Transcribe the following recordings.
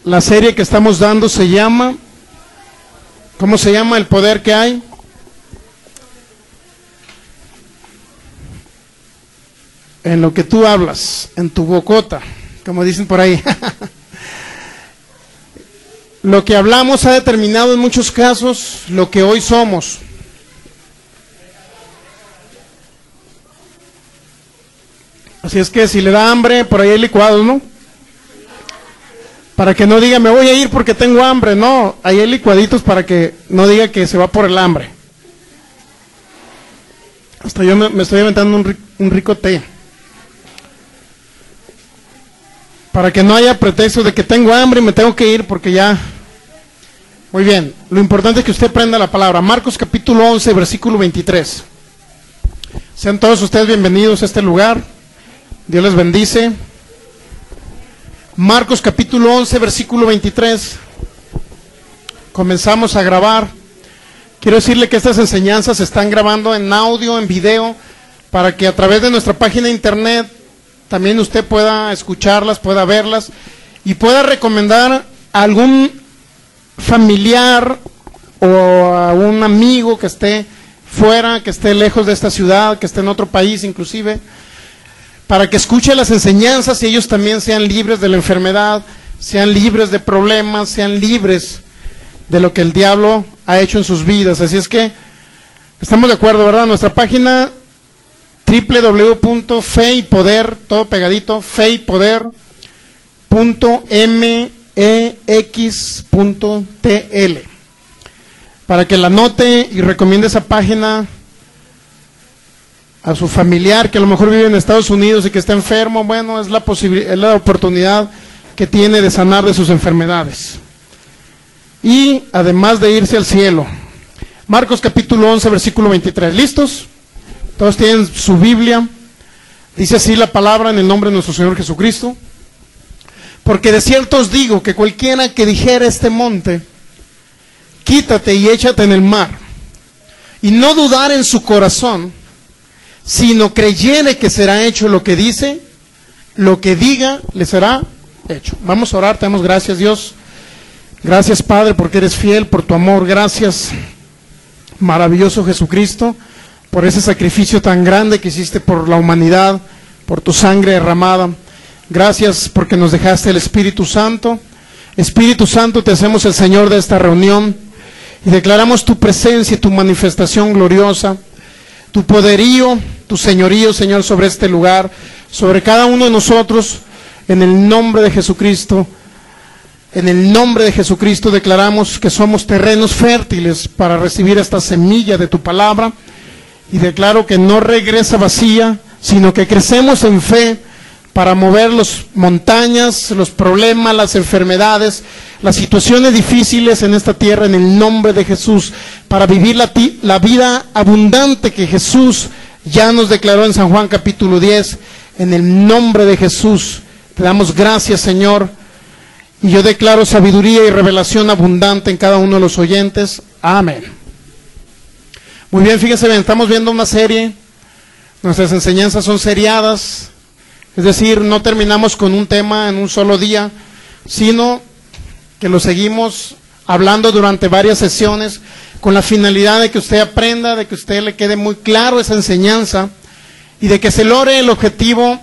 La serie que estamos dando se llama, ¿cómo se llama? El poder que hay. En lo que tú hablas, en tu bocota, como dicen por ahí. Lo que hablamos ha determinado en muchos casos lo que hoy somos. Así es que si le da hambre, por ahí hay licuados, ¿no? Para que no diga, me voy a ir porque tengo hambre. No, ahí hay licuaditos para que no diga que se va por el hambre. Hasta yo me estoy inventando un rico té. Para que no haya pretexto de que tengo hambre y me tengo que ir porque ya... Muy bien, lo importante es que usted aprenda la palabra. Marcos capítulo 11, versículo 23. Sean todos ustedes bienvenidos a este lugar. Dios les bendice. Marcos capítulo 11, versículo 23. Comenzamos a grabar. Quiero decirle que estas enseñanzas se están grabando en audio, en video, para que a través de nuestra página de internet también usted pueda escucharlas, pueda verlas y pueda recomendar a algún familiar o a un amigo que esté fuera, que esté lejos de esta ciudad, que esté en otro país inclusive, para que escuche las enseñanzas y ellos también sean libres de la enfermedad, sean libres de problemas, sean libres de lo que el diablo ha hecho en sus vidas. Así es que estamos de acuerdo, ¿verdad? Nuestra página www.feypoder, todo pegadito, feypoder.mex.tl, para que la anote y recomiende esa página a su familiar que a lo mejor vive en Estados Unidos y que está enfermo. Bueno, es la oportunidad que tiene de sanar de sus enfermedades y además de irse al cielo. Marcos capítulo 11, versículo 23. ¿Listos? Todos tienen su Biblia. Dice así la palabra en el nombre de nuestro Señor Jesucristo. Porque de cierto os digo que cualquiera que dijera este monte, quítate y échate en el mar, y no dudar en su corazón, sino creyere que será hecho lo que dice, lo que diga le será hecho. Vamos a orar. Te damos gracias, Dios. Gracias, Padre, porque eres fiel, por tu amor. Gracias, maravilloso Jesucristo, por ese sacrificio tan grande que hiciste por la humanidad, por tu sangre derramada. Gracias porque nos dejaste el Espíritu Santo. Espíritu Santo, te hacemos el Señor de esta reunión y declaramos tu presencia y tu manifestación gloriosa, tu poderío, tu señorío, Señor, sobre este lugar, sobre cada uno de nosotros, en el nombre de Jesucristo. En el nombre de Jesucristo declaramos que somos terrenos fértiles para recibir esta semilla de tu palabra, y declaro que no regresa vacía, sino que crecemos en fe para mover las montañas, los problemas, las enfermedades, las situaciones difíciles en esta tierra, en el nombre de Jesús, para vivir la vida abundante que Jesús ya nos declaró en San Juan capítulo 10, en el nombre de Jesús. Te damos gracias, Señor, y yo declaro sabiduría y revelación abundante en cada uno de los oyentes. Amén. Muy bien, fíjense bien, estamos viendo una serie, nuestras enseñanzas son seriadas, es decir, no terminamos con un tema en un solo día, sino que lo seguimos hablando durante varias sesiones, con la finalidad de que usted aprenda, de que a usted le quede muy claro esa enseñanza, y de que se logre el objetivo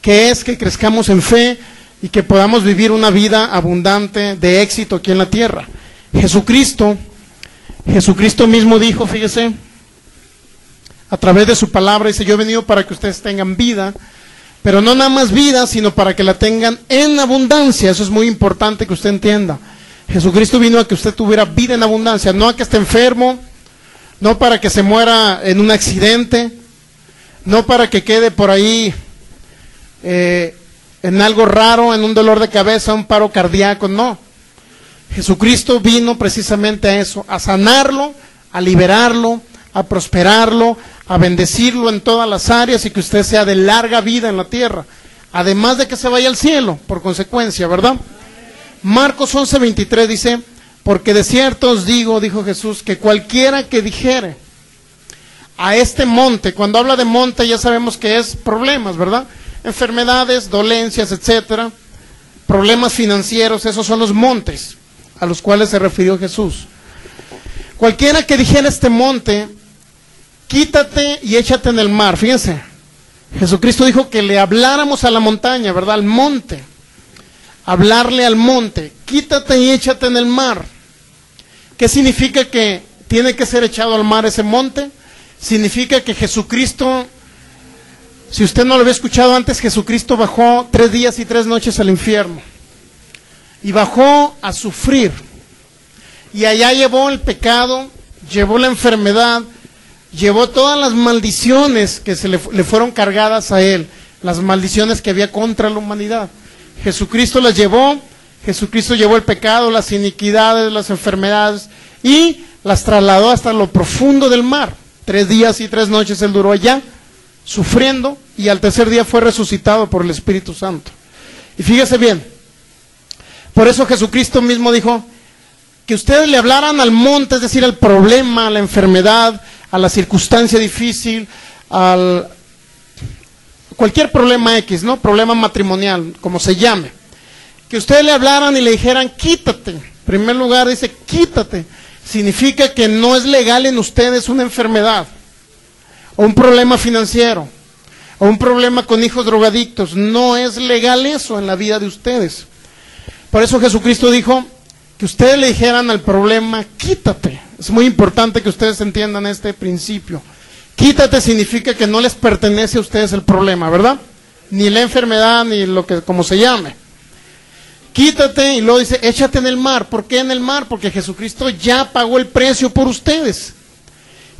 que es que crezcamos en fe, y que podamos vivir una vida abundante de éxito aquí en la tierra. Jesucristo mismo dijo, fíjese, a través de su palabra, dice, yo he venido para que ustedes tengan vida, pero no nada más vida, sino para que la tengan en abundancia. Eso es muy importante que usted entienda. Jesucristo vino a que usted tuviera vida en abundancia, no a que esté enfermo, no para que se muera en un accidente, no para que quede por ahí en algo raro, en un dolor de cabeza, un paro cardíaco, no. Jesucristo vino precisamente a eso, a sanarlo, a liberarlo, a prosperarlo, a bendecirlo en todas las áreas y que usted sea de larga vida en la tierra, además de que se vaya al cielo, por consecuencia, ¿verdad? Marcos 11:23 dice, porque de cierto os digo, dijo Jesús, que cualquiera que dijere a este monte, cuando habla de monte ya sabemos que es problemas, ¿verdad? Enfermedades, dolencias, etcétera, problemas financieros, esos son los montes a los cuales se refirió Jesús. Cualquiera que dijera este monte, quítate y échate en el mar. Fíjense, Jesucristo dijo que le habláramos a la montaña, ¿verdad? Al monte. Hablarle al monte, quítate y échate en el mar. ¿Qué significa que tiene que ser echado al mar ese monte? Significa que Jesucristo, si usted no lo había escuchado antes, Jesucristo bajó 3 días y 3 noches al infierno. Y bajó a sufrir. Y allá llevó el pecado, llevó la enfermedad, llevó todas las maldiciones que le fueron cargadas a él, las maldiciones que había contra la humanidad. Jesucristo las llevó, Jesucristo llevó el pecado, las iniquidades, las enfermedades y las trasladó hasta lo profundo del mar. 3 días y 3 noches él duró allá, sufriendo, y al tercer día fue resucitado por el Espíritu Santo. Y fíjese bien, por eso Jesucristo mismo dijo que ustedes le hablaran al monte, es decir, al problema, a la enfermedad, a la circunstancia difícil, al cualquier problema X, ¿no? Problema matrimonial, como se llame. Que ustedes le hablaran y le dijeran, quítate. En primer lugar dice, quítate. Significa que no es legal en ustedes una enfermedad, o un problema financiero, o un problema con hijos drogadictos. No es legal eso en la vida de ustedes. Por eso Jesucristo dijo que ustedes le dijeran al problema, quítate. Es muy importante que ustedes entiendan este principio. Quítate significa que no les pertenece a ustedes el problema, ¿verdad? Ni la enfermedad, ni lo que, como se llame. Quítate, y luego dice, échate en el mar. ¿Por qué en el mar? Porque Jesucristo ya pagó el precio por ustedes.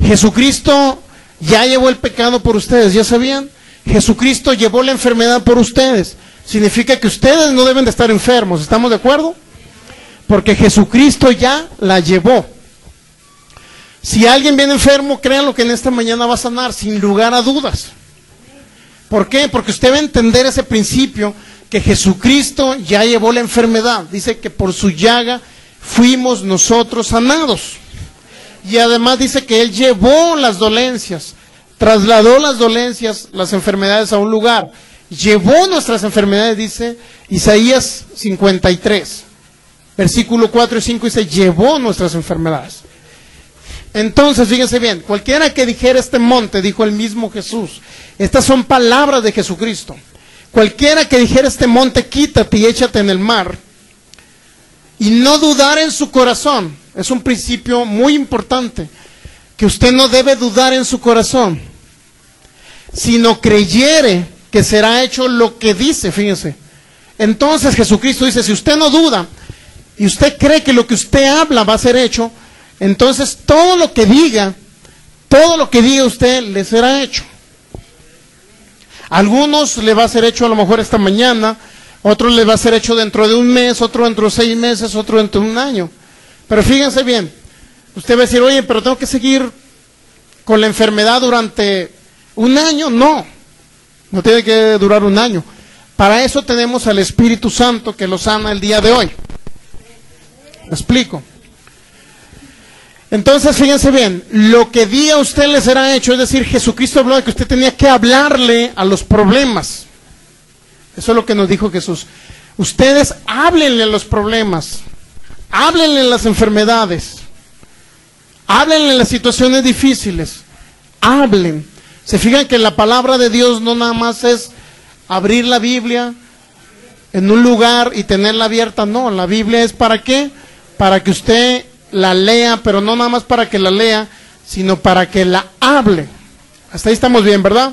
Jesucristo ya llevó el pecado por ustedes, ¿ya sabían? Jesucristo llevó la enfermedad por ustedes. Significa que ustedes no deben de estar enfermos, ¿estamos de acuerdo? Porque Jesucristo ya la llevó. Si alguien viene enfermo, créanlo que en esta mañana va a sanar, sin lugar a dudas. ¿Por qué? Porque usted va a entender ese principio, que Jesucristo ya llevó la enfermedad. Dice que por su llaga fuimos nosotros sanados. Y además dice que Él llevó las dolencias, trasladó las dolencias, las enfermedades a un lugar. Llevó nuestras enfermedades, dice Isaías 53, versículo 4 y 5, dice, llevó nuestras enfermedades. Entonces, fíjense bien, cualquiera que dijera este monte, dijo el mismo Jesús, estas son palabras de Jesucristo, cualquiera que dijera este monte, quítate y échate en el mar, y no dudar en su corazón, es un principio muy importante, que usted no debe dudar en su corazón, sino creyere que será hecho lo que dice, fíjense. Entonces Jesucristo dice, si usted no duda, y usted cree que lo que usted habla va a ser hecho, entonces todo lo que diga usted le será hecho. A algunos le va a ser hecho a lo mejor esta mañana, otros le va a ser hecho dentro de un mes, otro dentro de 6 meses, otro dentro de un año. Pero fíjense bien, usted va a decir, oye, pero tengo que seguir con la enfermedad durante un año. No tiene que durar un año. Para eso tenemos al Espíritu Santo que lo sana el día de hoy. ¿Me explico? Entonces, fíjense bien, lo que diga usted le será hecho, es decir, Jesucristo habló de que usted tenía que hablarle a los problemas. Eso es lo que nos dijo Jesús. Ustedes háblenle a los problemas, háblenle a las enfermedades, háblenle a las situaciones difíciles, hablen. Se fijan que la palabra de Dios no nada más es abrir la Biblia en un lugar y tenerla abierta, no, la Biblia es ¿para qué? Para que usted la lea, pero no nada más para que la lea, sino para que la hable. Hasta ahí estamos bien, ¿verdad?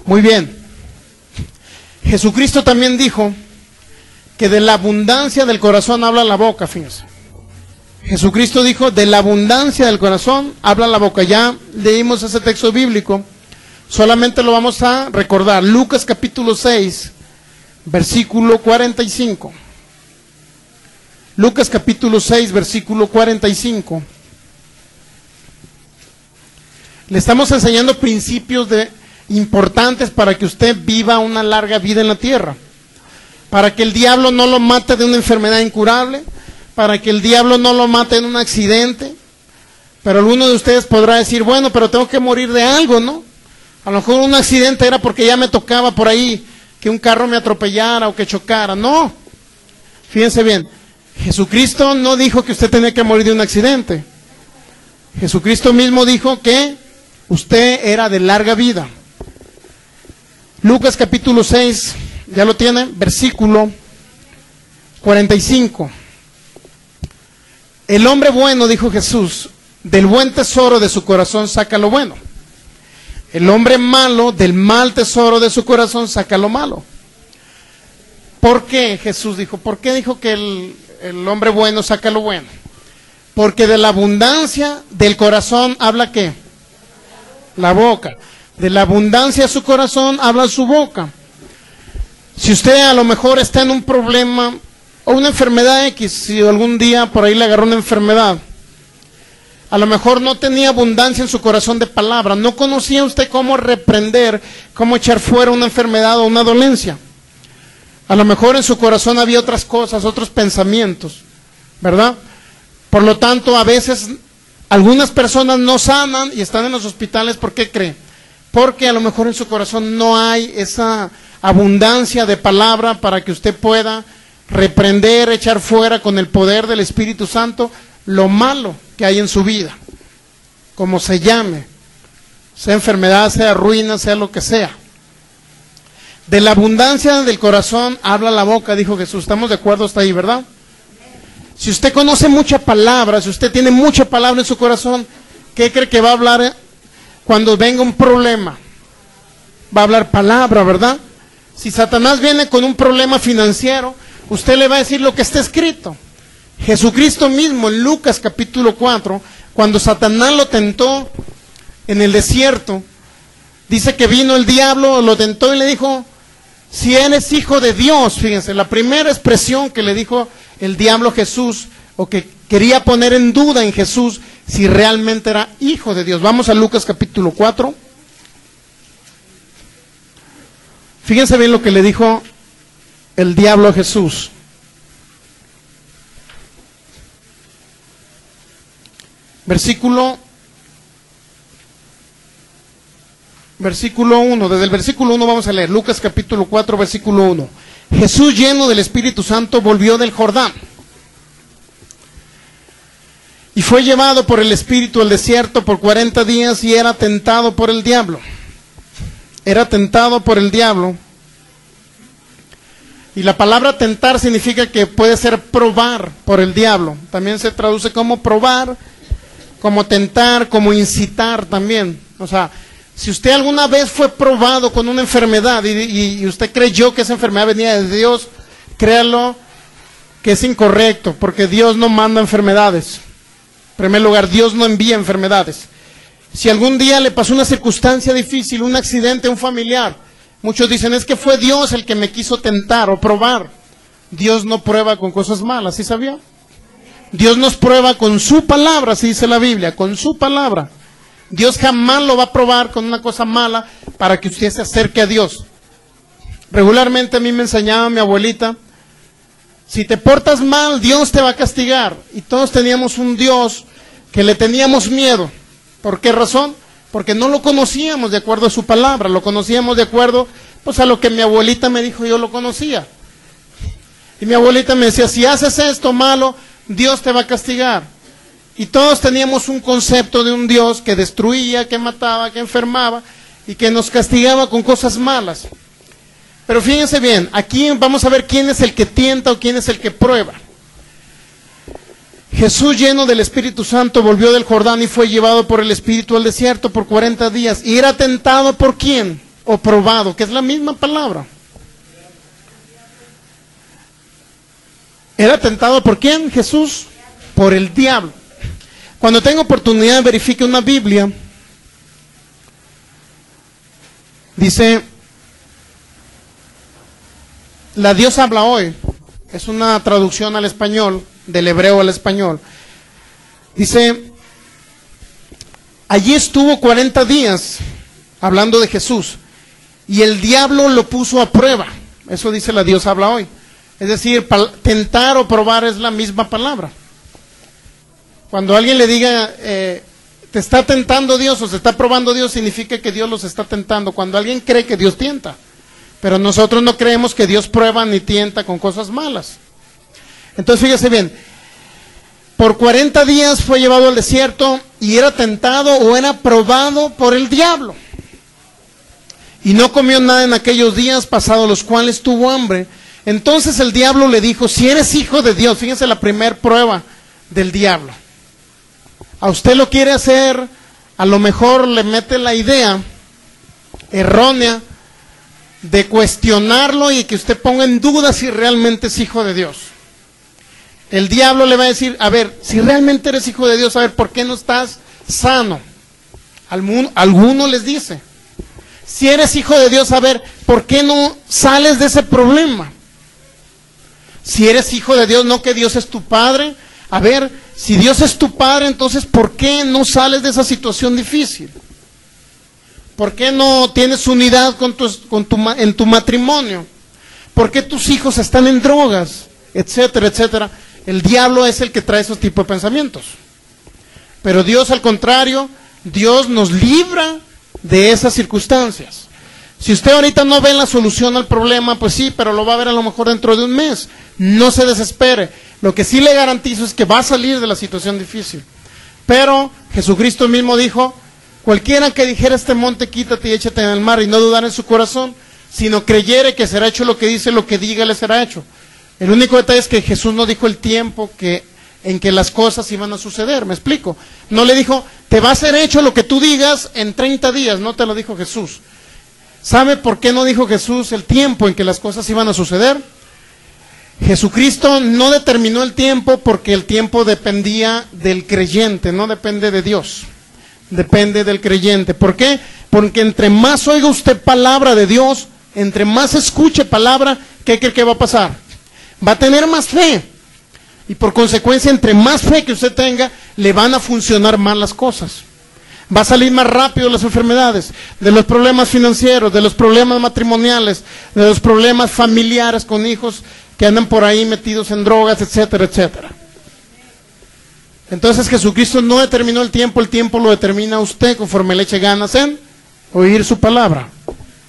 Muy bien. Jesucristo también dijo que de la abundancia del corazón habla la boca, fíjense. Jesucristo dijo, de la abundancia del corazón habla la boca. Ya leímos ese texto bíblico, solamente lo vamos a recordar. Lucas capítulo 6, versículo 45. Lucas capítulo 6, versículo 45. Le estamos enseñando principios importantes para que usted viva una larga vida en la tierra. Para que el diablo no lo mate de una enfermedad incurable, para que el diablo no lo mate en un accidente. Pero alguno de ustedes podrá decir, bueno, pero tengo que morir de algo, ¿no? A lo mejor un accidente era porque ya me tocaba por ahí que un carro me atropellara o que chocara. No, fíjense bien, Jesucristo no dijo que usted tenía que morir de un accidente. Jesucristo mismo dijo que usted era de larga vida. Lucas capítulo 6, ¿ya lo tiene? Versículo 45. El hombre bueno, dijo Jesús, del buen tesoro de su corazón saca lo bueno. El hombre malo, del mal tesoro de su corazón saca lo malo. ¿Por qué Jesús dijo? ¿Por qué dijo que el hombre bueno saca lo bueno? Porque de la abundancia del corazón habla ¿qué? La boca. De la abundancia de su corazón habla su boca. Si usted a lo mejor está en un problema o una enfermedad X, si algún día por ahí le agarró una enfermedad, a lo mejor no tenía abundancia en su corazón de palabra, no conocía usted cómo reprender, cómo echar fuera una enfermedad o una dolencia. A lo mejor en su corazón había otras cosas, otros pensamientos, ¿verdad? Por lo tanto, a veces algunas personas no sanan y están en los hospitales, ¿por qué cree? Porque a lo mejor en su corazón no hay esa abundancia de palabra para que usted pueda reprender, echar fuera con el poder del Espíritu Santo lo malo que hay en su vida, como se llame, sea enfermedad, sea ruina, sea lo que sea. De la abundancia del corazón habla la boca, dijo Jesús. ¿Estamos de acuerdo hasta ahí, verdad? Si usted conoce mucha palabra, si usted tiene mucha palabra en su corazón, ¿qué cree que va a hablar cuando venga un problema? Va a hablar palabra, ¿verdad? Si Satanás viene con un problema financiero, usted le va a decir lo que está escrito. Jesucristo mismo en Lucas capítulo 4, cuando Satanás lo tentó en el desierto, dice que vino el diablo, lo tentó y le dijo, si eres hijo de Dios, fíjense, la primera expresión que le dijo el diablo a Jesús, o que quería poner en duda en Jesús, si realmente era hijo de Dios. Vamos a Lucas capítulo 4. Fíjense bien lo que le dijo el diablo a Jesús. Versículo 1, desde el versículo 1 vamos a leer, Lucas capítulo 4, versículo 1. Jesús, lleno del Espíritu Santo, volvió del Jordán y fue llevado por el Espíritu al desierto por 40 días y era tentado por el diablo. Era tentado por el diablo. Y la palabra tentar significa que puede ser probar por el diablo. También se traduce como probar, como tentar, como incitar también. O sea, si usted alguna vez fue probado con una enfermedad y usted creyó que esa enfermedad venía de Dios, créalo que es incorrecto, porque Dios no manda enfermedades. En primer lugar, Dios no envía enfermedades. Si algún día le pasó una circunstancia difícil, un accidente a un familiar, muchos dicen, es que fue Dios el que me quiso tentar o probar. Dios no prueba con cosas malas, ¿sí sabía? Dios nos prueba con su palabra, así dice la Biblia, con su palabra. Dios jamás lo va a probar con una cosa mala para que usted se acerque a Dios. Regularmente a mí me enseñaba mi abuelita, si te portas mal, Dios te va a castigar. Y todos teníamos un Dios que le teníamos miedo. ¿Por qué razón? Porque no lo conocíamos de acuerdo a su palabra, lo conocíamos de acuerdo pues a lo que mi abuelita me dijo, yo lo conocía. Y mi abuelita me decía, si haces esto malo, Dios te va a castigar. Y todos teníamos un concepto de un Dios que destruía, que mataba, que enfermaba y que nos castigaba con cosas malas. Pero fíjense bien, aquí vamos a ver quién es el que tienta o quién es el que prueba. Jesús, lleno del Espíritu Santo, volvió del Jordán y fue llevado por el Espíritu al desierto por 40 días. ¿Y era tentado por quién? O probado, que es la misma palabra. ¿Era tentado por quién? Jesús, por el diablo. Cuando tenga oportunidad, verifique una Biblia. Dice, la Dios habla hoy. Es una traducción al español, del hebreo al español. Dice, allí estuvo 40 días, hablando de Jesús, y el diablo lo puso a prueba. Eso dice la Dios habla hoy. Es decir, tentar o probar es la misma palabra. Cuando alguien le diga, te está tentando Dios o se está probando Dios, significa que Dios los está tentando. Cuando alguien cree que Dios tienta. Pero nosotros no creemos que Dios prueba ni tienta con cosas malas. Entonces fíjese bien, por 40 días fue llevado al desierto y era tentado o era probado por el diablo. Y no comió nada en aquellos días, pasados los cuales tuvo hambre. Entonces el diablo le dijo, si eres hijo de Dios, fíjense la primera prueba del diablo. A usted lo quiere hacer, a lo mejor le mete la idea errónea de cuestionarlo y que usted ponga en duda si realmente es hijo de Dios. El diablo le va a decir, a ver, si realmente eres hijo de Dios, a ver, ¿por qué no estás sano? Alguno les dice, si eres hijo de Dios, a ver, ¿por qué no sales de ese problema? Si eres hijo de Dios, no que Dios es tu Padre, a ver, si Dios es tu Padre, entonces ¿por qué no sales de esa situación difícil? ¿Por qué no tienes unidad en tu matrimonio? ¿Por qué tus hijos están en drogas? Etcétera, etcétera. El diablo es el que trae esos tipos de pensamientos. Pero Dios, al contrario, Dios nos libra de esas circunstancias. Si usted ahorita no ve la solución al problema, pues sí, pero lo va a ver a lo mejor dentro de un mes. No se desespere. Lo que sí le garantizo es que va a salir de la situación difícil. Pero Jesucristo mismo dijo, cualquiera que dijera este monte, quítate y échate en el mar, y no dudar en su corazón, sino creyere que será hecho lo que dice, lo que diga le será hecho. El único detalle es que Jesús no dijo el tiempo en que las cosas iban a suceder, ¿me explico? No le dijo, te va a ser hecho lo que tú digas en 30 días, no te lo dijo Jesús. ¿Sabe por qué no dijo Jesús el tiempo en que las cosas iban a suceder? Jesucristo no determinó el tiempo porque el tiempo dependía del creyente, no depende de Dios, depende del creyente. ¿Por qué? Porque entre más oiga usted palabra de Dios, entre más escuche palabra, ¿qué cree que va a pasar? Va a tener más fe. Y por consecuencia, entre más fe que usted tenga, le van a funcionar más las cosas. Va a salir más rápido de las enfermedades, de los problemas financieros, de los problemas matrimoniales, de los problemas familiares con hijos que andan por ahí metidos en drogas, etcétera, etcétera. Entonces Jesucristo no determinó el tiempo lo determina usted conforme le eche ganas en oír su palabra.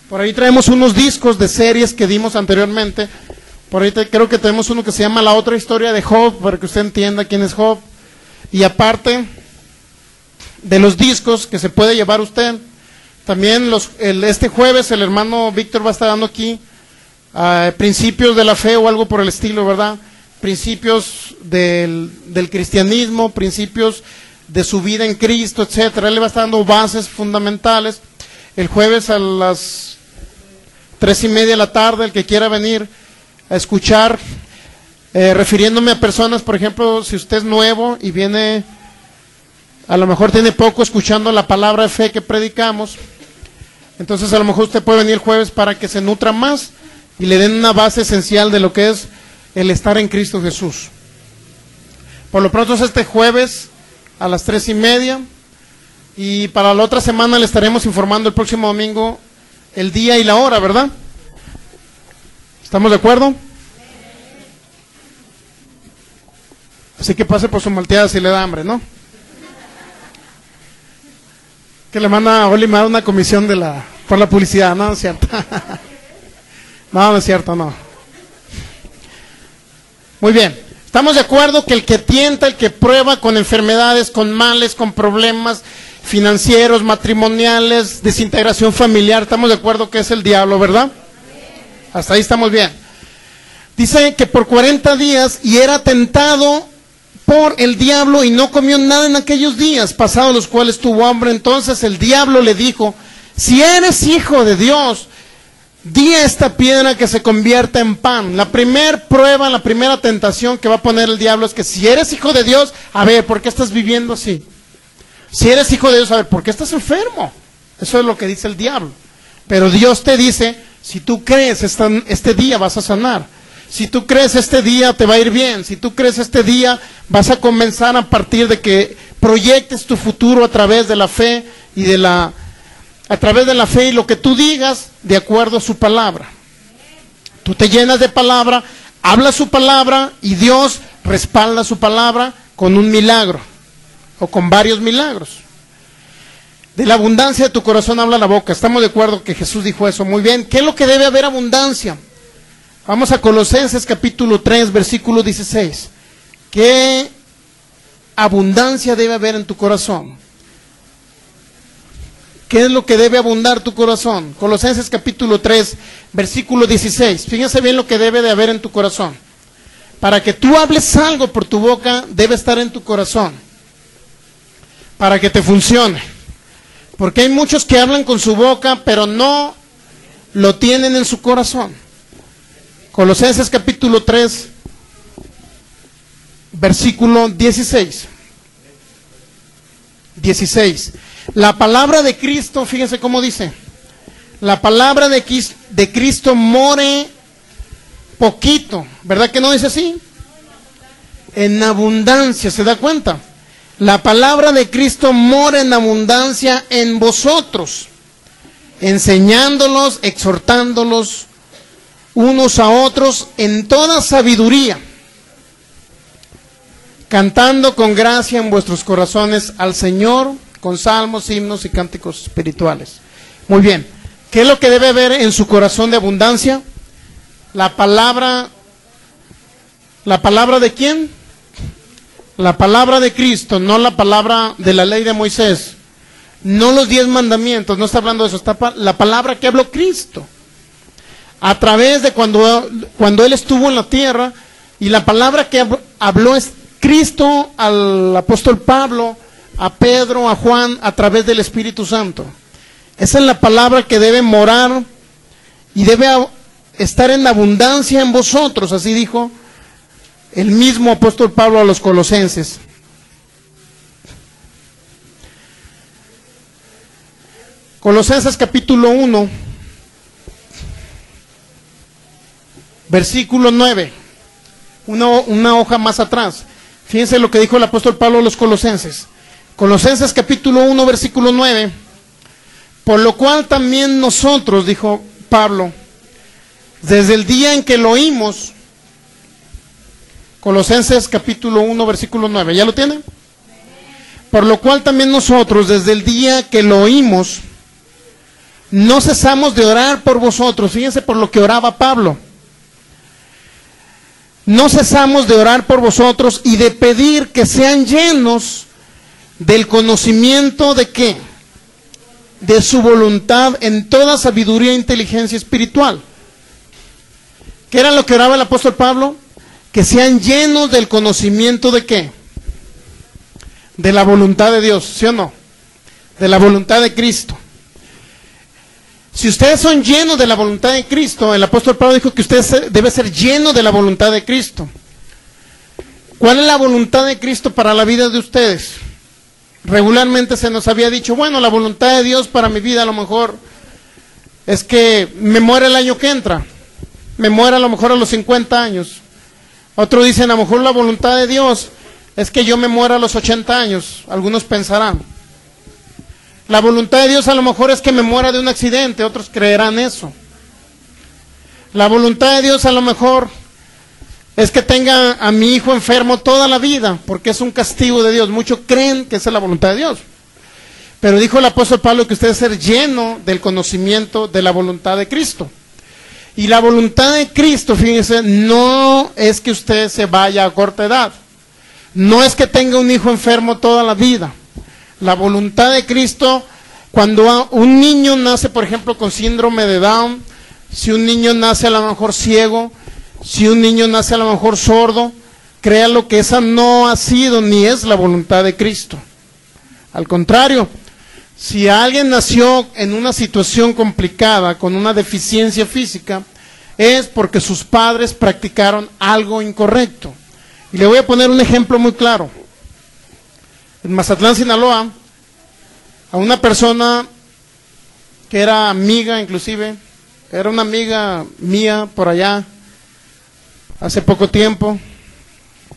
Por ahí traemos unos discos de series que dimos anteriormente. Por ahí creo que tenemos uno que se llama La otra historia de Job, para que usted entienda quién es Job. Y aparte de los discos que se puede llevar usted, también este jueves el hermano Víctor va a estar dando aquí principios de la fe o algo por el estilo, ¿verdad? Principios del cristianismo, principios de su vida en Cristo, etcétera. Él le va a estar dando bases fundamentales. El jueves a las 3:30 de la tarde, el que quiera venir a escuchar, refiriéndome a personas, por ejemplo, si usted es nuevo y viene, a lo mejor tiene poco escuchando la palabra de fe que predicamos, entonces a lo mejor usted puede venir el jueves para que se nutra más y le den una base esencial de lo que es el estar en Cristo Jesús. Por lo pronto es este jueves a las 3:30, y para la otra semana le estaremos informando el próximo domingo el día y la hora, ¿verdad? ¿Estamos de acuerdo? Así que pase por su malteada si le da hambre, ¿no? Que le manda a Oli, me da una comisión por la publicidad, no, no es cierto. No, no es cierto, no. Muy bien, estamos de acuerdo que el que tienta, el que prueba con enfermedades, con males, con problemas financieros, matrimoniales, desintegración familiar, estamos de acuerdo que es el diablo, ¿verdad? Hasta ahí estamos bien. Dice que por 40 días y era tentado por el diablo y no comió nada en aquellos días, pasados los cuales tuvo hambre. Entonces el diablo le dijo, si eres hijo de Dios, di a esta piedra que se convierta en pan. La primera prueba, la primera tentación que va a poner el diablo es que si eres hijo de Dios, a ver, ¿por qué estás viviendo así? Si eres hijo de Dios, a ver, ¿por qué estás enfermo? Eso es lo que dice el diablo. Pero Dios te dice, si tú crees, este día vas a sanar. Si tú crees, este día te va a ir bien. Si tú crees, este día vas a comenzar a partir de que proyectes tu futuro a través de la fe y a través de la fe y lo que tú digas de acuerdo a su palabra. Tú te llenas de palabra, hablas su palabra y Dios respalda su palabra con un milagro o con varios milagros. De la abundancia de tu corazón habla la boca. Estamos de acuerdo que Jesús dijo eso. Muy bien. ¿Qué es lo que debe haber abundancia? Vamos a Colosenses capítulo 3, versículo 16. ¿Qué abundancia debe haber en tu corazón? ¿Qué es lo que debe abundar tu corazón? Colosenses capítulo 3, versículo 16. Fíjense bien lo que debe de haber en tu corazón. Para que tú hables algo por tu boca, debe estar en tu corazón. Para que te funcione. Porque hay muchos que hablan con su boca, pero no lo tienen en su corazón. Colosenses capítulo 3, versículo 16. 16. La palabra de Cristo, fíjense cómo dice. La palabra de Cristo more poquito. ¿Verdad que no dice así? En abundancia, ¿se da cuenta? La palabra de Cristo mora en abundancia en vosotros, enseñándolos, exhortándolos unos a otros en toda sabiduría, cantando con gracia en vuestros corazones al Señor, con salmos, himnos y cánticos espirituales. Muy bien, ¿qué es lo que debe haber en su corazón de abundancia? La palabra ¿de quién? La palabra de Cristo, no la palabra de la ley de Moisés, no los 10 mandamientos, no está hablando de eso, está la palabra que habló Cristo, a través de cuando Él estuvo en la tierra, y la palabra que habló es Cristo al apóstol Pablo, a Pedro, a Juan, a través del Espíritu Santo. Esa es la palabra que debe morar y debe estar en abundancia en vosotros, así dijo el mismo apóstol Pablo a los colosenses. Colosenses capítulo 1, versículo 9, una hoja más atrás. Fíjense lo que dijo el apóstol Pablo a los colosenses. Colosenses capítulo 1, versículo 9. Por lo cual también nosotros, dijo Pablo, desde el día en que lo oímos, Colosenses capítulo 1, versículo 9, ¿ya lo tienen? Por lo cual también nosotros, desde el día que lo oímos, no cesamos de orar por vosotros. Fíjense por lo que oraba Pablo. No cesamos de orar por vosotros y de pedir que sean llenos del conocimiento de ¿qué? De su voluntad en toda sabiduría e inteligencia espiritual. ¿Qué era lo que oraba el apóstol Pablo? Que sean llenos del conocimiento de ¿qué? De la voluntad de Dios, ¿sí o no? De la voluntad de Cristo. Si ustedes son llenos de la voluntad de Cristo, el apóstol Pablo dijo que ustedes deben ser llenos de la voluntad de Cristo. ¿Cuál es la voluntad de Cristo para la vida de ustedes? Regularmente se nos había dicho, bueno, la voluntad de Dios para mi vida a lo mejor es que me muera el año que entra, me muera a lo mejor a los 50 años. Otros dicen, a lo mejor la voluntad de Dios es que yo me muera a los 80 años. Algunos pensarán. La voluntad de Dios a lo mejor es que me muera de un accidente. Otros creerán eso. La voluntad de Dios a lo mejor es que tenga a mi hijo enfermo toda la vida, porque es un castigo de Dios. Muchos creen que esa es la voluntad de Dios. Pero dijo el apóstol Pablo que usted debe ser lleno del conocimiento de la voluntad de Cristo. Y la voluntad de Cristo, fíjense, no es que usted se vaya a corta edad. No es que tenga un hijo enfermo toda la vida. La voluntad de Cristo, cuando un niño nace, por ejemplo, con síndrome de Down, si un niño nace a lo mejor ciego, si un niño nace a lo mejor sordo, créalo que esa no ha sido ni es la voluntad de Cristo. Al contrario, si alguien nació en una situación complicada, con una deficiencia física, es porque sus padres practicaron algo incorrecto. Y le voy a poner un ejemplo muy claro. En Mazatlán, Sinaloa, a una persona que era amiga, inclusive, era una amiga mía por allá, hace poco tiempo,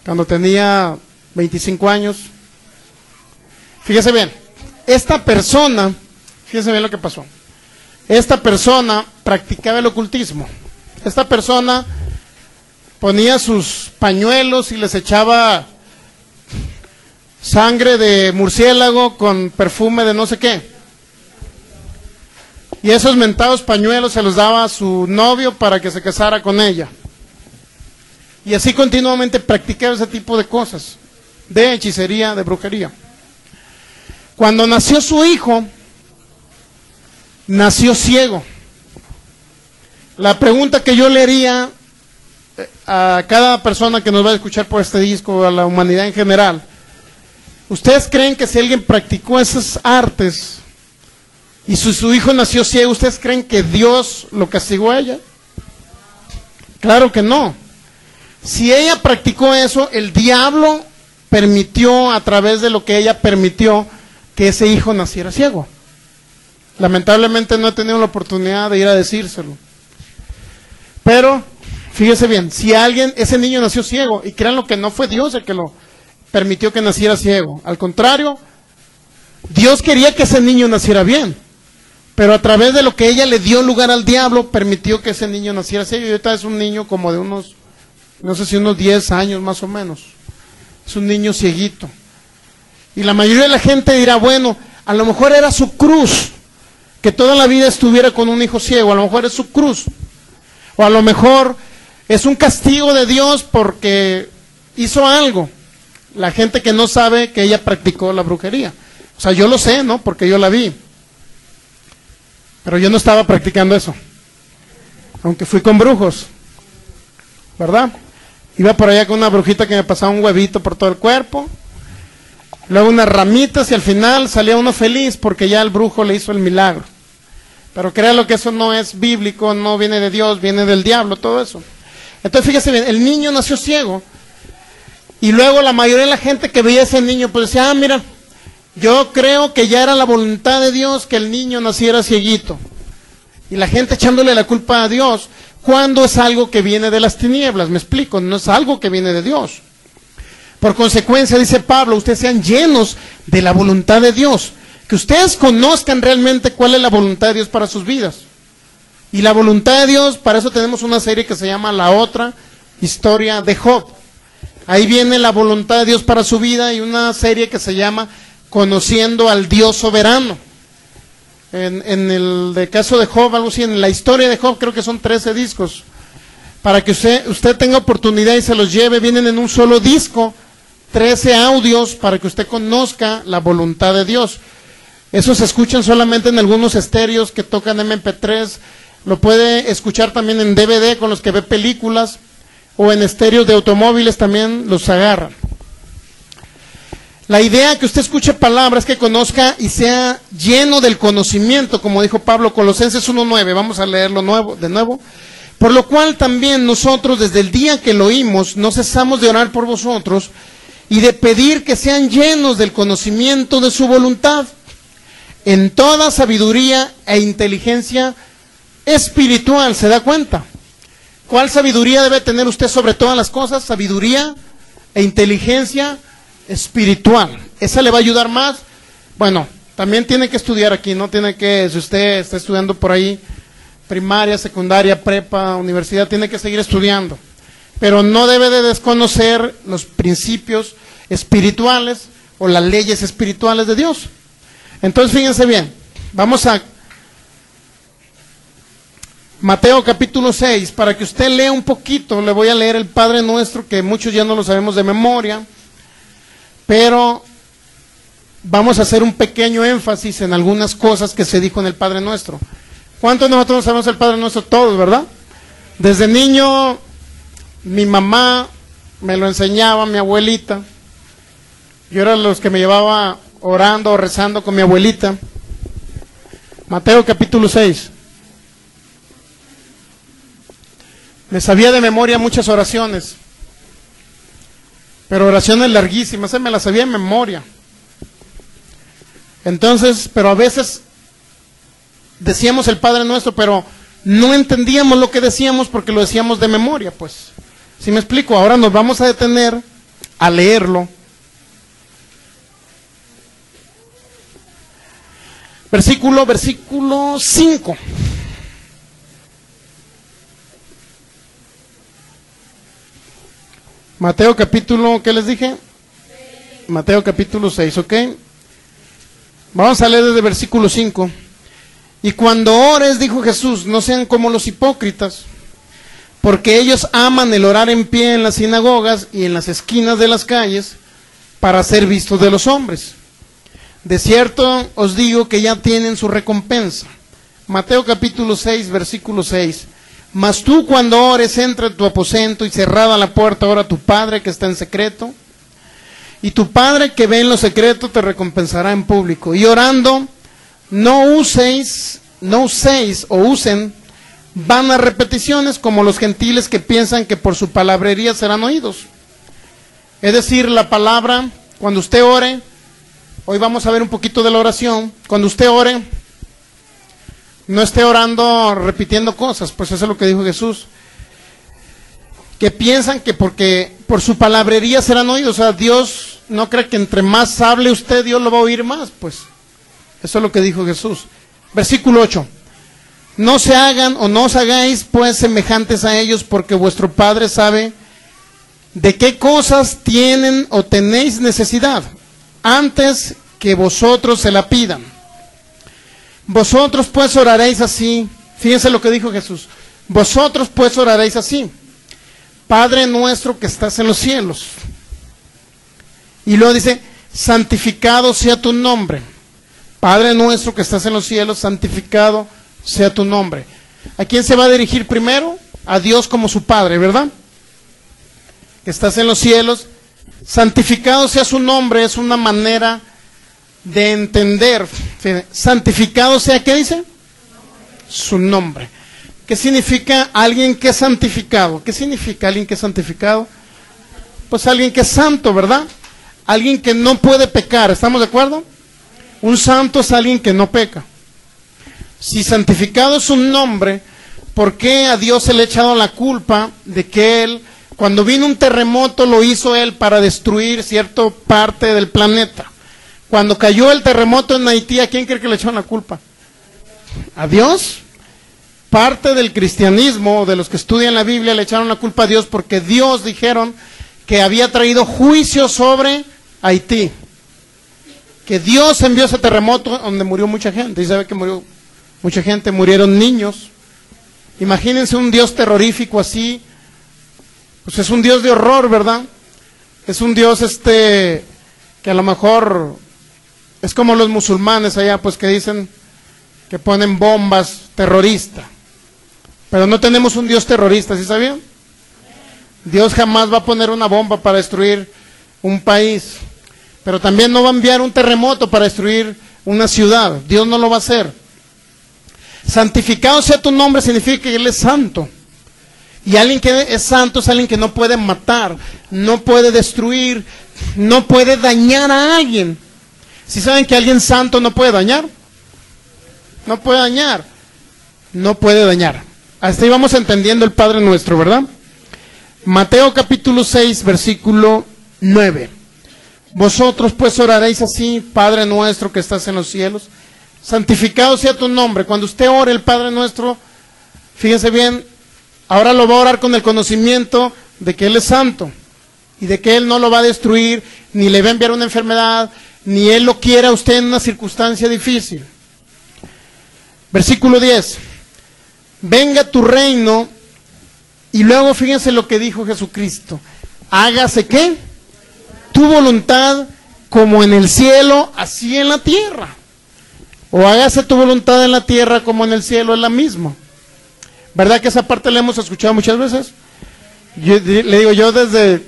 cuando tenía 25 años. Fíjese bien, esta persona, fíjese bien lo que pasó. Esta persona practicaba el ocultismo. Esta persona ponía sus pañuelos y les echaba sangre de murciélago con perfume de no sé qué. Y esos mentados pañuelos se los daba a su novio para que se casara con ella. Y así continuamente practicaba ese tipo de cosas, de hechicería, de brujería. Cuando nació su hijo, nació ciego. La pregunta que yo le haría a cada persona que nos va a escuchar por este disco, a la humanidad en general: ¿ustedes creen que si alguien practicó esas artes y su hijo nació ciego, ustedes creen que Dios lo castigó a ella? Claro que no. Si ella practicó eso, el diablo permitió, a través de lo que ella permitió, que ese hijo naciera ciego. Lamentablemente no he tenido la oportunidad de ir a decírselo. Pero, fíjese bien, si ese niño nació ciego, y créanlo que no fue Dios el que lo permitió que naciera ciego. Al contrario, Dios quería que ese niño naciera bien. Pero a través de lo que ella le dio lugar al diablo, permitió que ese niño naciera ciego. Y ahorita es un niño como de unos, no sé si unos 10 años más o menos. Es un niño cieguito. Y la mayoría de la gente dirá, bueno, a lo mejor era su cruz, que toda la vida estuviera con un hijo ciego. A lo mejor es su cruz. O a lo mejor es un castigo de Dios porque hizo algo. La gente que no sabe que ella practicó la brujería. O sea, yo lo sé, ¿no? Porque yo la vi. Pero yo no estaba practicando eso. Aunque fui con brujos. ¿Verdad? Iba por allá con una brujita que me pasaba un huevito por todo el cuerpo. Luego unas ramitas y al final salía uno feliz porque ya el brujo le hizo el milagro. Pero créanlo que eso no es bíblico, no viene de Dios, viene del diablo, todo eso. Entonces fíjese bien, el niño nació ciego. Y luego la mayoría de la gente que veía a ese niño pues decía, ah, mira, yo creo que ya era la voluntad de Dios que el niño naciera cieguito. Y la gente echándole la culpa a Dios, cuando es algo que viene de las tinieblas, me explico, no es algo que viene de Dios. Por consecuencia, dice Pablo, ustedes sean llenos de la voluntad de Dios. Que ustedes conozcan realmente cuál es la voluntad de Dios para sus vidas. Y la voluntad de Dios, para eso tenemos una serie que se llama La Otra Historia de Job. Ahí viene la voluntad de Dios para su vida y una serie que se llama Conociendo al Dios Soberano. En el caso de Job, algo así, en la historia de Job, creo que son 13 discos. Para que usted tenga oportunidad y se los lleve, vienen en un solo disco, 13 audios para que usted conozca la voluntad de Dios. Esos se escuchan solamente en algunos estéreos que tocan MP3, lo puede escuchar también en DVD con los que ve películas, o en estéreos de automóviles también los agarran. La idea que usted escuche palabras, que conozca y sea lleno del conocimiento, como dijo Pablo, Colosenses 1:9, vamos a leerlo de nuevo. Por lo cual también nosotros, desde el día que lo oímos, no cesamos de orar por vosotros y de pedir que sean llenos del conocimiento de su voluntad, en toda sabiduría e inteligencia espiritual. ¿Se da cuenta? ¿Cuál sabiduría debe tener usted sobre todas las cosas? Sabiduría e inteligencia espiritual. Esa le va a ayudar más. Bueno, también tiene que estudiar aquí, no tiene que, si usted está estudiando por ahí, primaria, secundaria, prepa, universidad, tiene que seguir estudiando. Pero no debe de desconocer los principios espirituales o las leyes espirituales de Dios. Entonces fíjense bien, vamos a Mateo capítulo 6, para que usted lea un poquito. Le voy a leer el Padre Nuestro, que muchos ya no lo sabemos de memoria, pero vamos a hacer un pequeño énfasis en algunas cosas que se dijo en el Padre Nuestro. ¿Cuántos de nosotros sabemos el Padre Nuestro? Todos, ¿verdad? Desde niño, mi mamá me lo enseñaba, mi abuelita. Yo era los que me llevaba orando o rezando con mi abuelita. Mateo capítulo 6. Me sabía de memoria muchas oraciones, pero oraciones larguísimas, me las sabía de memoria. Entonces, pero a veces decíamos el Padre Nuestro, pero no entendíamos lo que decíamos porque lo decíamos de memoria, pues. ¿Sí me explico? Ahora nos vamos a detener a leerlo. Versículo 5. Mateo capítulo, ¿qué les dije? Mateo capítulo 6, ¿ok? Vamos a leer desde versículo 5. Y cuando ores, dijo Jesús, no sean como los hipócritas, porque ellos aman el orar en pie en las sinagogas y en las esquinas de las calles para ser vistos de los hombres. De cierto os digo que ya tienen su recompensa. Mateo capítulo 6, versículo 6. Mas tú cuando ores, entra en tu aposento y cerrada la puerta, ora a tu Padre que está en secreto. Y tu Padre que ve en lo secreto te recompensará en público. Y orando, no uséis o usen vanas repeticiones como los gentiles que piensan que por su palabrería serán oídos. Es decir, la palabra, cuando usted ore, hoy vamos a ver un poquito de la oración, cuando usted ore, no esté orando repitiendo cosas, pues eso es lo que dijo Jesús. Que piensan que porque por su palabrería serán oídos, o sea, Dios no cree que entre más hable usted, Dios lo va a oír más, pues. Eso es lo que dijo Jesús. Versículo 8. No se hagan o no os hagáis pues semejantes a ellos, porque vuestro Padre sabe de qué cosas tienen o tenéis necesidad, antes que vosotros se la pidan. Vosotros pues oraréis así. Fíjense lo que dijo Jesús. Vosotros pues oraréis así: Padre nuestro que estás en los cielos. Y luego dice: santificado sea tu nombre. Padre nuestro que estás en los cielos, santificado sea tu nombre. ¿A quién se va a dirigir primero? A Dios como su Padre, ¿verdad? Que estás en los cielos. Santificado sea su nombre, es una manera de entender. Santificado sea, ¿qué dice? Su nombre. ¿Qué significa alguien que es santificado? ¿Qué significa alguien que es santificado? Pues alguien que es santo, ¿verdad? Alguien que no puede pecar, ¿estamos de acuerdo? Un santo es alguien que no peca. Si santificado es un nombre, ¿por qué a Dios se le ha echado la culpa de que Él, cuando vino un terremoto, lo hizo Él para destruir cierta parte del planeta? Cuando cayó el terremoto en Haití, ¿a quién cree que le echaron la culpa? ¿A Dios? Parte del cristianismo, de los que estudian la Biblia, le echaron la culpa a Dios porque Dios, dijeron, que había traído juicio sobre Haití. Que Dios envió ese terremoto donde murió mucha gente. Y sabe que murió mucha gente, murieron niños. Imagínense un Dios terrorífico así. Pues es un Dios de horror, ¿verdad? Es un Dios que a lo mejor es como los musulmanes allá, pues que dicen que ponen bombas terroristas. Pero no tenemos un Dios terrorista, ¿sí sabían? Dios jamás va a poner una bomba para destruir un país. Pero también no va a enviar un terremoto para destruir una ciudad. Dios no lo va a hacer. Santificado sea tu nombre significa que Él es santo. Y alguien que es santo es alguien que no puede matar, no puede destruir, no puede dañar a alguien. ¿Sí saben que alguien santo no puede dañar? No puede dañar. No puede dañar. Hasta ahí vamos entendiendo el Padre Nuestro, ¿verdad? Mateo capítulo 6, versículo 9. Vosotros pues oraréis así: Padre nuestro que estás en los cielos, santificado sea tu nombre. Cuando usted ore el Padre Nuestro, fíjense bien, ahora lo va a orar con el conocimiento de que Él es santo y de que Él no lo va a destruir, ni le va a enviar una enfermedad, ni Él lo quiera a usted en una circunstancia difícil. Versículo 10. Venga tu reino. Y luego fíjense lo que dijo Jesucristo: hágase ¿qué? Tu voluntad como en el cielo, así en la tierra. O hágase tu voluntad en la tierra como en el cielo, es la misma. ¿Verdad que esa parte la hemos escuchado muchas veces? Yo, le digo, yo desde,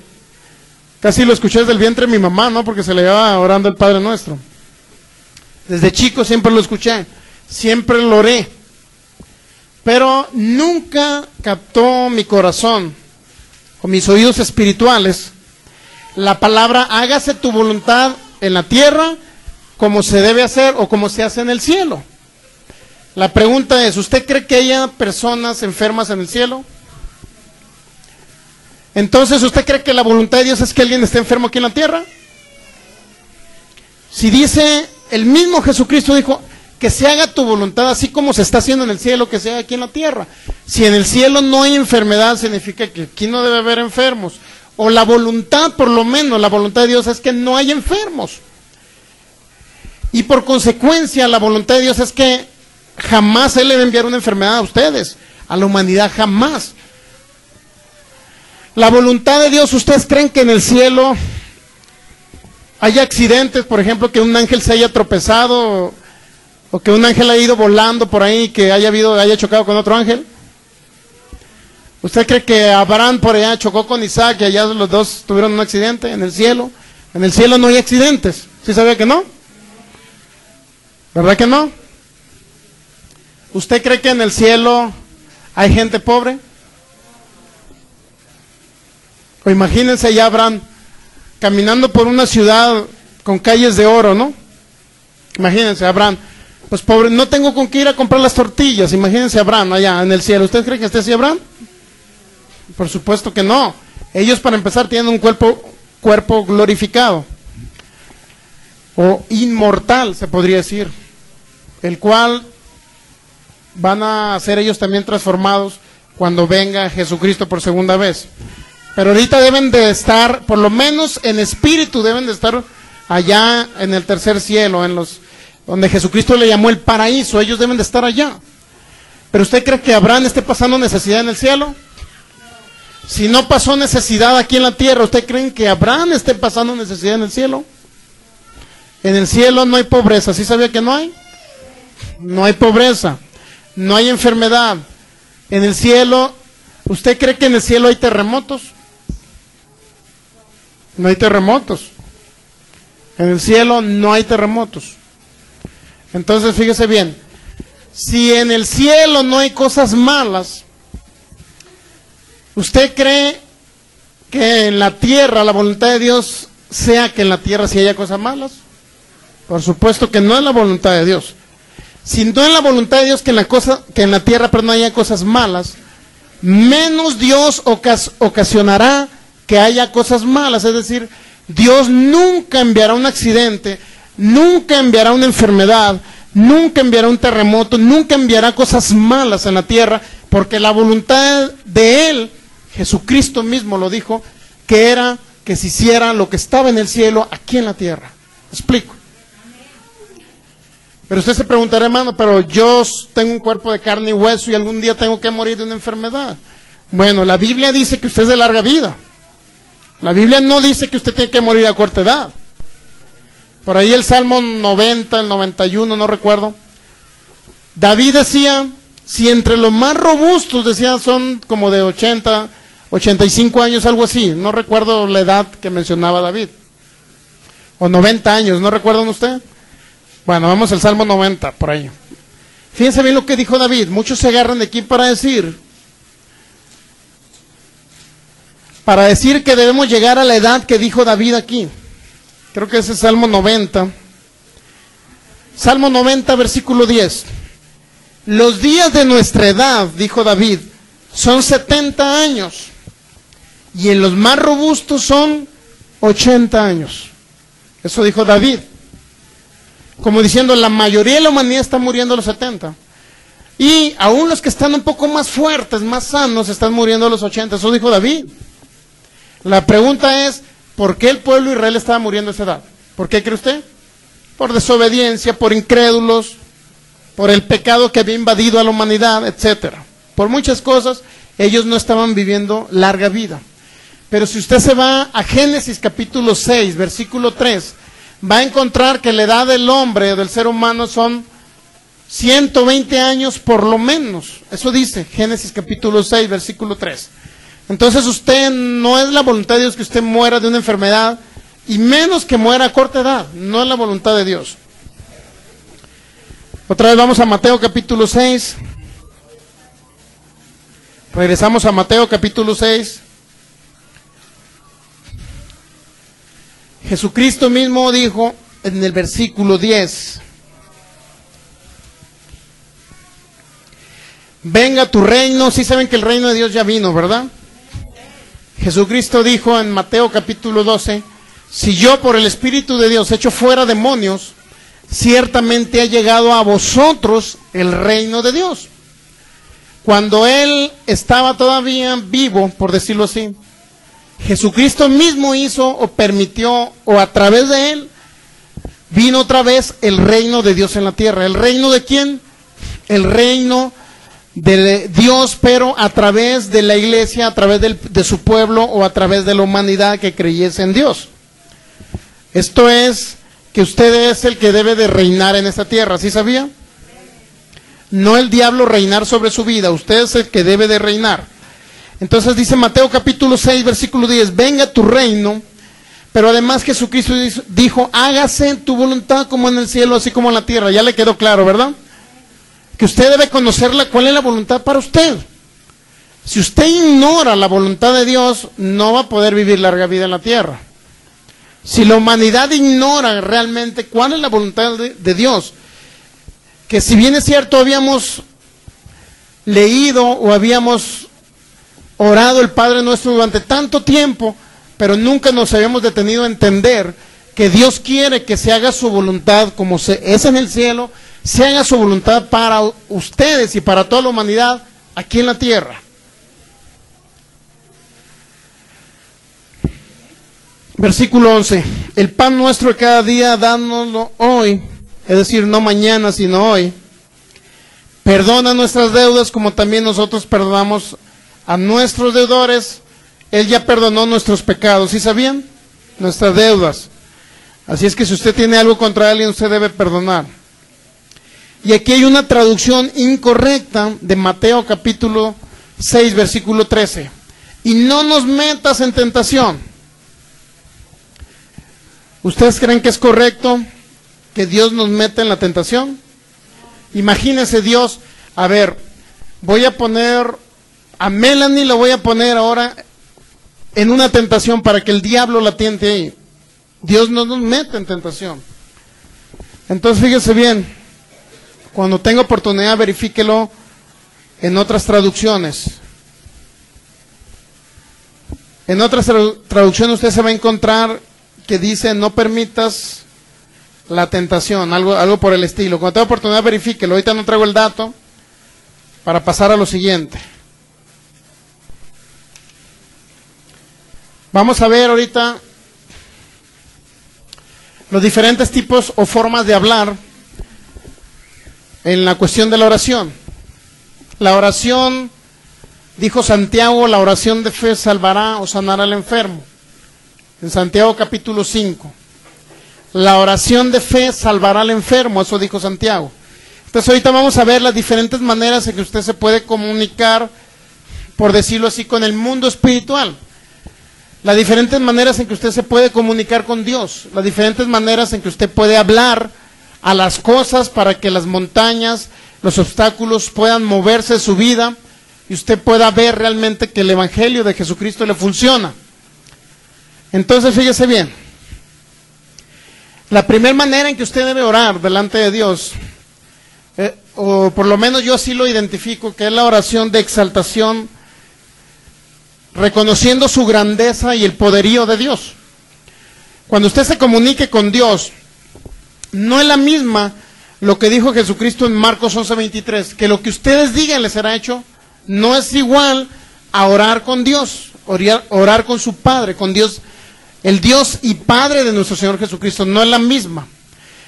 casi lo escuché desde el vientre de mi mamá, ¿no? Porque se le iba orando el Padre Nuestro. Desde chico siempre lo escuché, siempre lo oré. Pero nunca captó mi corazón o mis oídos espirituales la palabra hágase tu voluntad en la tierra como se debe hacer o como se hace en el cielo. La pregunta es, ¿usted cree que haya personas enfermas en el cielo? Entonces, ¿usted cree que la voluntad de Dios es que alguien esté enfermo aquí en la tierra? Si dice, el mismo Jesucristo dijo, que se haga tu voluntad así como se está haciendo en el cielo, que se haga aquí en la tierra. Si en el cielo no hay enfermedad, significa que aquí no debe haber enfermos. O la voluntad, por lo menos, la voluntad de Dios es que no hay enfermos. Y por consecuencia, la voluntad de Dios es que jamás Él le va a enviar una enfermedad a ustedes, a la humanidad, jamás. La voluntad de Dios, ¿ustedes creen que en el cielo hay accidentes, por ejemplo, que un ángel se haya tropezado o que un ángel haya ido volando por ahí, que haya chocado con otro ángel? ¿Usted cree que Abraham por allá chocó con Isaac y allá los dos tuvieron un accidente en el cielo? En el cielo no hay accidentes. ¿Sí sabía que no? ¿Verdad que no? ¿Usted cree que en el cielo hay gente pobre? O imagínense ya Abraham caminando por una ciudad con calles de oro, ¿no? Imagínense Abraham, pues pobre, no tengo con qué ir a comprar las tortillas. Imagínense Abraham allá en el cielo. ¿Usted cree que esté así Abraham? Por supuesto que no. Ellos, para empezar, tienen un cuerpo glorificado o inmortal, se podría decir, el cual van a ser ellos también transformados cuando venga Jesucristo por segunda vez. Pero ahorita deben de estar, por lo menos en espíritu, deben de estar allá en el tercer cielo, donde Jesucristo le llamó el paraíso. Ellos deben de estar allá. ¿Pero usted cree que Abraham esté pasando necesidad en el cielo? Si no pasó necesidad aquí en la tierra, ¿usted cree que Abraham esté pasando necesidad en el cielo? En el cielo no hay pobreza. ¿Sí sabía que no hay? No hay pobreza, no hay enfermedad. En el cielo, ¿usted cree que en el cielo hay terremotos? No hay terremotos. En el cielo no hay terremotos. Entonces, fíjese bien, si en el cielo no hay cosas malas, ¿usted cree que en la tierra la voluntad de Dios sea que en la tierra sí haya cosas malas? Por supuesto que no es la voluntad de Dios. Si no es la voluntad de Dios que en la tierra no haya cosas malas, menos Dios ocasionará que haya cosas malas. Es decir, Dios nunca enviará un accidente, nunca enviará una enfermedad, nunca enviará un terremoto, nunca enviará cosas malas en la tierra, porque la voluntad de Él, Jesucristo mismo lo dijo, que era que se hiciera lo que estaba en el cielo aquí en la tierra. ¿Explico? Pero usted se preguntará, hermano, pero yo tengo un cuerpo de carne y hueso y algún día tengo que morir de una enfermedad. Bueno, la Biblia dice que usted es de larga vida. La Biblia no dice que usted tiene que morir a corta edad. Por ahí el Salmo 90, el 91, no recuerdo. David decía, si entre los más robustos, decía, son como de 80, 85 años, algo así. No recuerdo la edad que mencionaba David. O 90 años, ¿no recuerdan usted? Bueno, vamos al Salmo 90, por ahí. Fíjense bien lo que dijo David. Muchos se agarran de aquí para decir que debemos llegar a la edad que dijo David aquí. Creo que ese es Salmo 90. Salmo 90, versículo 10. Los días de nuestra edad, dijo David, son 70 años. Y en los más robustos son 80 años. Eso dijo David. Como diciendo, la mayoría de la humanidad está muriendo a los 70. Y aún los que están un poco más fuertes, más sanos, están muriendo a los 80. Eso dijo David. La pregunta es, ¿por qué el pueblo de Israel estaba muriendo a esa edad? ¿Por qué cree usted? Por desobediencia, por incrédulos, por el pecado que había invadido a la humanidad, etcétera. Por muchas cosas, ellos no estaban viviendo larga vida. Pero si usted se va a Génesis capítulo 6, versículo 3, va a encontrar que la edad del hombre, del ser humano, son 120 años por lo menos. Eso dice Génesis capítulo 6, versículo 3. Entonces usted, no es la voluntad de Dios que usted muera de una enfermedad, y menos que muera a corta edad. No es la voluntad de Dios. Otra vez vamos a Mateo capítulo 6. Regresamos a Mateo capítulo 6. Jesucristo mismo dijo en el versículo 10: venga tu reino. Sí saben que el reino de Dios ya vino, ¿verdad? Jesucristo dijo en Mateo capítulo 12: si yo por el Espíritu de Dios echo fuera demonios, ciertamente ha llegado a vosotros el reino de Dios. Cuando Él estaba todavía vivo, por decirlo así, Jesucristo mismo hizo o permitió, o a través de Él, vino otra vez el reino de Dios en la tierra. ¿El reino de quién? el reino de Dios, pero a través de la iglesia, a través de su pueblo o a través de la humanidad que creyese en Dios. Esto es que usted es el que debe de reinar en esta tierra, ¿sí sabía? No el diablo reinar sobre su vida, usted es el que debe de reinar. Entonces dice Mateo capítulo 6, versículo 10, venga tu reino, pero además Jesucristo dijo, hágase tu voluntad como en el cielo, así como en la tierra. Ya le quedó claro, ¿verdad? Que usted debe conocerla, cuál es la voluntad para usted. Si usted ignora la voluntad de Dios, no va a poder vivir larga vida en la tierra. Si la humanidad ignora realmente cuál es la voluntad de Dios, que si bien es cierto habíamos leído o habíamos orado el Padre Nuestro durante tanto tiempo, pero nunca nos habíamos detenido a entender que Dios quiere que se haga su voluntad como es en el cielo, se haga su voluntad para ustedes y para toda la humanidad aquí en la tierra. Versículo 11, el pan nuestro de cada día, dánoslo hoy, es decir, no mañana, sino hoy. Perdona nuestras deudas como también nosotros perdonamos a nuestros deudores. Él ya perdonó nuestros pecados, ¿sí sabían? Nuestras deudas. Así es que si usted tiene algo contra alguien, usted debe perdonar. Y aquí hay una traducción incorrecta de Mateo capítulo 6, versículo 13. Y no nos metas en tentación. ¿Ustedes creen que es correcto que Dios nos meta en la tentación? Imagínese Dios, a ver, voy a poner a Melanie, la voy a poner ahora en una tentación para que el diablo la tiente ahí. Dios no nos mete en tentación. Entonces fíjese bien, cuando tenga oportunidad verifíquelo en otras traducciones. En otras traducciones usted se va a encontrar que dice no permitas la tentación, algo por el estilo. Cuando tenga oportunidad verifíquelo, ahorita no traigo el dato para pasar a lo siguiente. Vamos a ver ahorita los diferentes tipos o formas de hablar en la cuestión de la oración. La oración, dijo Santiago, la oración de fe salvará o sanará al enfermo. En Santiago capítulo 5. La oración de fe salvará al enfermo, eso dijo Santiago. Entonces ahorita vamos a ver las diferentes maneras en que usted se puede comunicar, por decirlo así, con el mundo espiritual. Las diferentes maneras en que usted se puede comunicar con Dios. Las diferentes maneras en que usted puede hablar a las cosas para que las montañas, los obstáculos puedan moverse de su vida y usted pueda ver realmente que el Evangelio de Jesucristo le funciona. Entonces fíjese bien, la primera manera en que usted debe orar delante de Dios, o por lo menos yo así lo identifico, que es la oración de exaltación, reconociendo su grandeza y el poderío de Dios. Cuando usted se comunique con Dios, no es la misma lo que dijo Jesucristo en Marcos 11:23, que lo que ustedes digan les será hecho, no es igual a orar con Dios, orar con su Padre, con Dios, el Dios y Padre de nuestro Señor Jesucristo, no es la misma.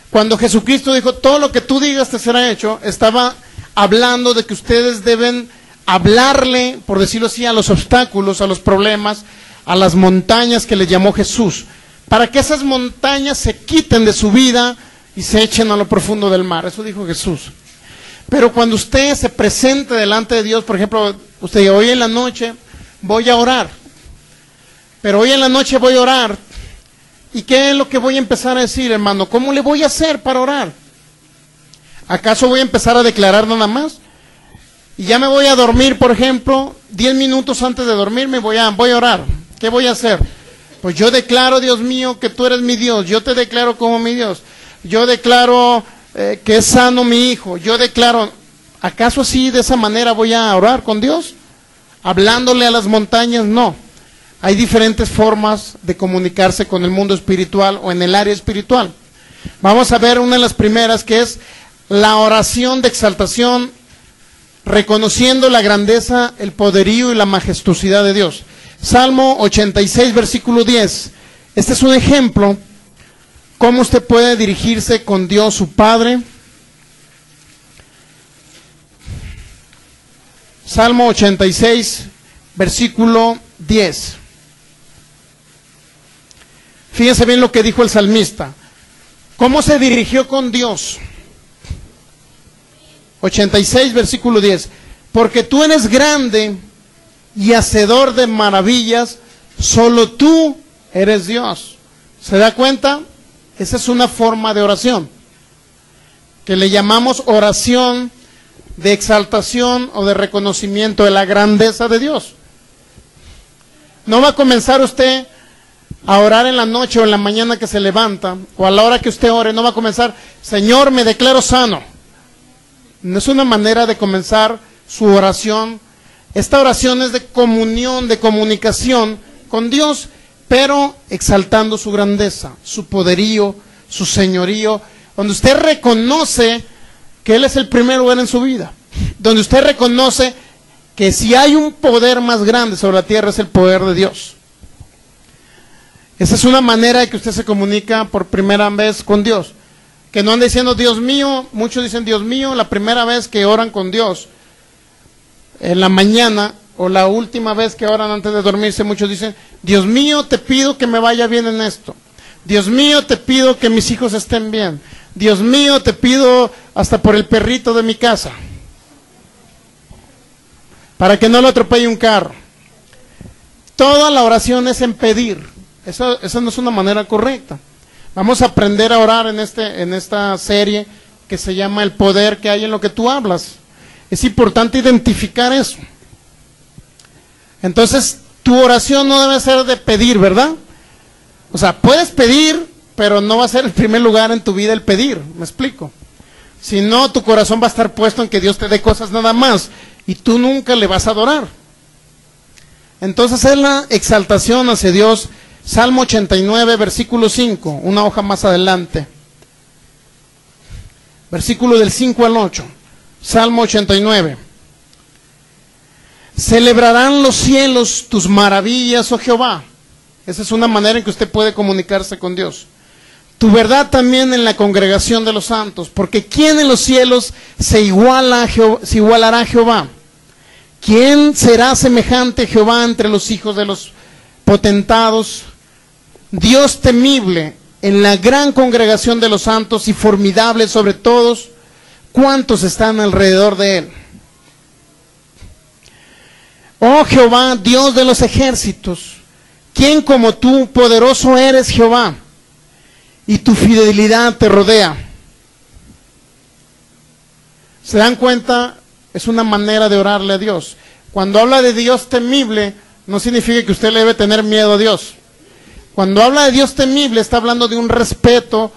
Cuando Jesucristo dijo, todo lo que tú digas te será hecho, estaba hablando de que ustedes deben hablarle, por decirlo así, a los obstáculos, a los problemas, a las montañas que le llamó Jesús, para que esas montañas se quiten de su vida y se echen a lo profundo del mar. Eso dijo Jesús. Pero cuando usted se presente delante de Dios, por ejemplo, usted dice, hoy en la noche voy a orar, pero hoy en la noche voy a orar, ¿y qué es lo que voy a empezar a decir, hermano? ¿Cómo le voy a hacer para orar? ¿Acaso voy a empezar a declarar nada más? Y ya me voy a dormir, por ejemplo, 10 minutos antes de dormirme voy a orar. ¿Qué voy a hacer? Pues yo declaro, Dios mío, que tú eres mi Dios. Yo te declaro como mi Dios. Yo declaro que es sano mi hijo. Yo declaro, ¿acaso así de esa manera voy a orar con Dios? Hablándole a las montañas, no. Hay diferentes formas de comunicarse con el mundo espiritual o en el área espiritual. Vamos a ver una de las primeras, que es la oración de exaltación, reconociendo la grandeza, el poderío y la majestuosidad de Dios. Salmo 86, versículo 10. Este es un ejemplo cómo usted puede dirigirse con Dios su Padre Salmo 86, versículo 10. Fíjense bien lo que dijo el salmista. ¿Cómo se dirigió con Dios? 86, versículo 10. Porque tú eres grande y hacedor de maravillas, solo tú eres Dios. ¿Se da cuenta? Esa es una forma de oración, que le llamamos oración de exaltación o de reconocimiento de la grandeza de Dios. No va a comenzar usted a orar en la noche o en la mañana que se levanta, o a la hora que usted ore, no va a comenzar, Señor, me declaro sano. No es una manera de comenzar su oración. Esta oración es de comunión, de comunicación con Dios, pero exaltando su grandeza, su poderío, su señorío, donde usted reconoce que Él es el primer lugar en su vida, donde usted reconoce que si hay un poder más grande sobre la tierra es el poder de Dios. Esa es una manera de que usted se comunica por primera vez con Dios, que no anda diciendo Dios mío. Muchos dicen Dios mío la primera vez que oran con Dios en la mañana, o la última vez que oran antes de dormirse. Muchos dicen Dios mío, te pido que me vaya bien en esto. Dios mío, te pido que mis hijos estén bien. Dios mío, te pido hasta por el perrito de mi casa, para que no lo atropelle un carro. Toda la oración es en pedir. Esa no es una manera correcta. Vamos a aprender a orar en esta serie que se llama El poder que hay en lo que tú hablas. Es importante identificar eso. Entonces, tu oración no debe ser de pedir, ¿verdad? O sea, puedes pedir, pero no va a ser el primer lugar en tu vida el pedir. ¿Me explico? Si no, tu corazón va a estar puesto en que Dios te dé cosas nada más, y tú nunca le vas a adorar. Entonces es la exaltación hacia Dios. Salmo 89, versículo 5, una hoja más adelante. Versículo del 5 al 8. Salmo 89. Celebrarán los cielos tus maravillas, oh Jehová. Esa es una manera en que usted puede comunicarse con Dios. Tu verdad también en la congregación de los santos, porque ¿quién en los cielos se igualará a Jehová? ¿Quién será semejante a Jehová entre los hijos de los potentados? Dios temible en la gran congregación de los santos y formidable sobre todos, ¿cuántos están alrededor de él? Oh Jehová, Dios de los ejércitos, ¿quién como tú? Poderoso eres, Jehová, y tu fidelidad te rodea. ¿Se dan cuenta? Es una manera de orarle a Dios. Cuando habla de Dios temible, no significa que usted le debe tener miedo a Dios. Cuando habla de Dios temible, está hablando de un respeto,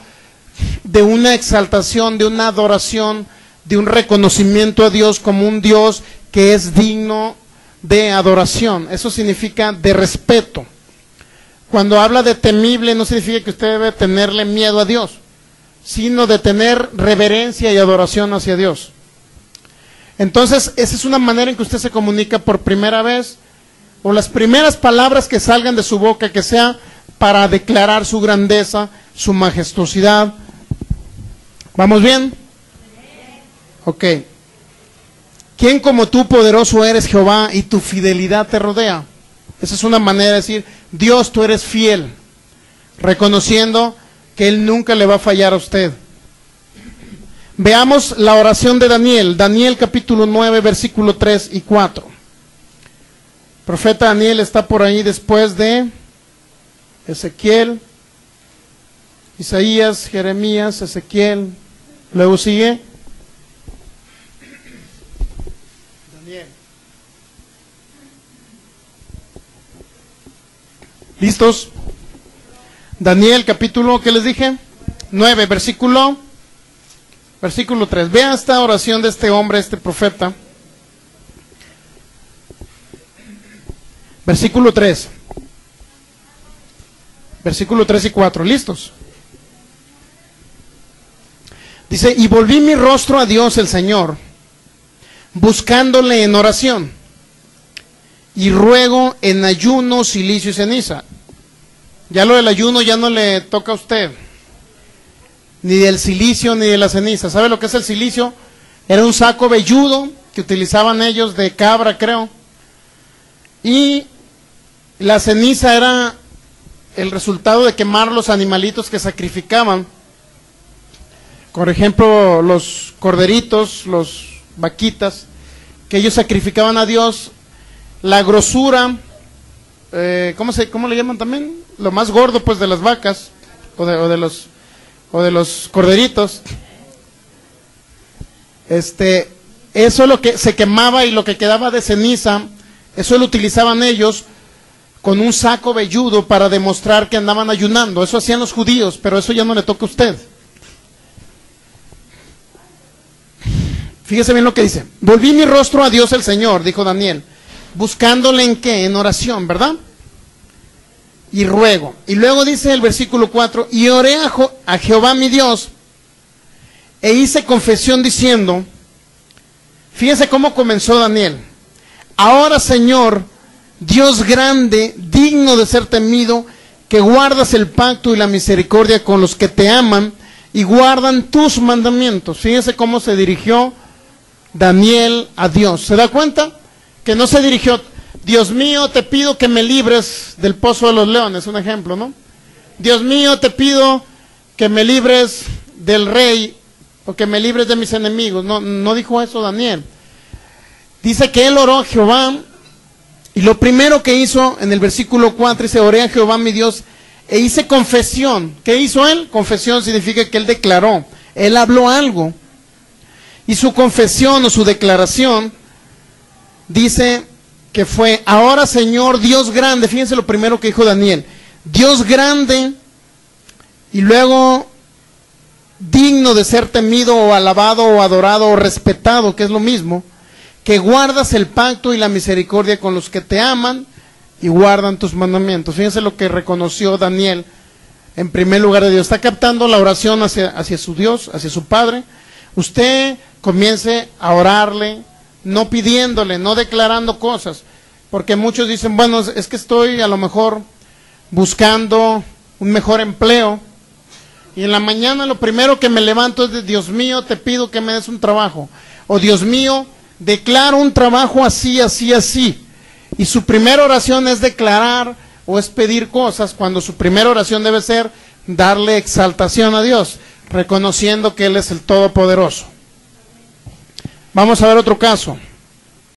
de una exaltación, de una adoración, de un reconocimiento a Dios como un Dios que es digno de adoración. Eso significa de respeto. Cuando habla de temible, no significa que usted debe tenerle miedo a Dios, sino de tener reverencia y adoración hacia Dios. Entonces, esa es una manera en que usted se comunica por primera vez, o las primeras palabras que salgan de su boca, que sea para declarar su grandeza, su majestuosidad. ¿Vamos bien? Ok. ¿Quién como tú, poderoso eres, Jehová, y tu fidelidad te rodea? Esa es una manera de decir, Dios, tú eres fiel, reconociendo que Él nunca le va a fallar a usted. Veamos la oración de Daniel. Daniel capítulo 9, versículo 3 y 4. El profeta Daniel está por ahí después de Ezequiel, Isaías, Jeremías, Ezequiel. Luego sigue Daniel. ¿Listos? Daniel capítulo, ¿qué les dije? 9, versículo 3. Vean esta oración de este hombre, este profeta. Versículo 3. Versículo 3 y 4. ¿Listos? Dice, y volví mi rostro a Dios el Señor, buscándole en oración, y ruego en ayuno, cilicio y ceniza. Ya lo del ayuno ya no le toca a usted, ni del cilicio ni de la ceniza. ¿Sabe lo que es el cilicio? Era un saco velludo que utilizaban ellos de cabra, creo, y la ceniza era el resultado de quemar los animalitos que sacrificaban. Por ejemplo, los corderitos, los vaquitas, que ellos sacrificaban a Dios. La grosura, ¿cómo le llaman también? Lo más gordo, pues, de las vacas, o de los corderitos. Eso es lo que se quemaba, y lo que quedaba de ceniza, eso lo utilizaban ellos con un saco velludo para demostrar que andaban ayunando. Eso hacían los judíos, pero eso ya no le toca a usted. Fíjese bien lo que dice. Volví mi rostro a Dios el Señor, dijo Daniel, buscándole en qué, en oración, ¿verdad? Y ruego. Y luego dice el versículo 4, y oré a Jehová mi Dios, e hice confesión diciendo, fíjense cómo comenzó Daniel. Ahora, Señor, Dios grande, digno de ser temido, que guardas el pacto y la misericordia con los que te aman y guardan tus mandamientos. Fíjense cómo se dirigió Daniel a Dios. ¿Se da cuenta? Que no se dirigió, Dios mío, te pido que me libres del pozo de los leones, un ejemplo, ¿no? Dios mío, te pido que me libres del rey, o que me libres de mis enemigos. No dijo eso Daniel. Dice que él oró a Jehová, y lo primero que hizo en el versículo 4 dice, oré a Jehová mi Dios, e hice confesión. ¿Qué hizo él? Confesión significa que él declaró, él habló algo. Y su confesión o su declaración dice que fue, ahora Señor Dios grande. Fíjense lo primero que dijo Daniel, Dios grande, y luego digno de ser temido o alabado o adorado o respetado, que es lo mismo, que guardas el pacto y la misericordia con los que te aman y guardan tus mandamientos. Fíjense lo que reconoció Daniel en primer lugar de Dios. Está captando la oración hacia su Dios, hacia su Padre. Usted comience a orarle, no pidiéndole, no declarando cosas, porque muchos dicen, bueno, es que estoy a lo mejor buscando un mejor empleo, y en la mañana lo primero que me levanto es de, Dios mío, te pido que me des un trabajo, o Dios mío, declaro un trabajo así, así, así, y su primera oración es declarar o es pedir cosas, cuando su primera oración debe ser darle exaltación a Dios, reconociendo que Él es el Todopoderoso. Vamos a ver otro caso.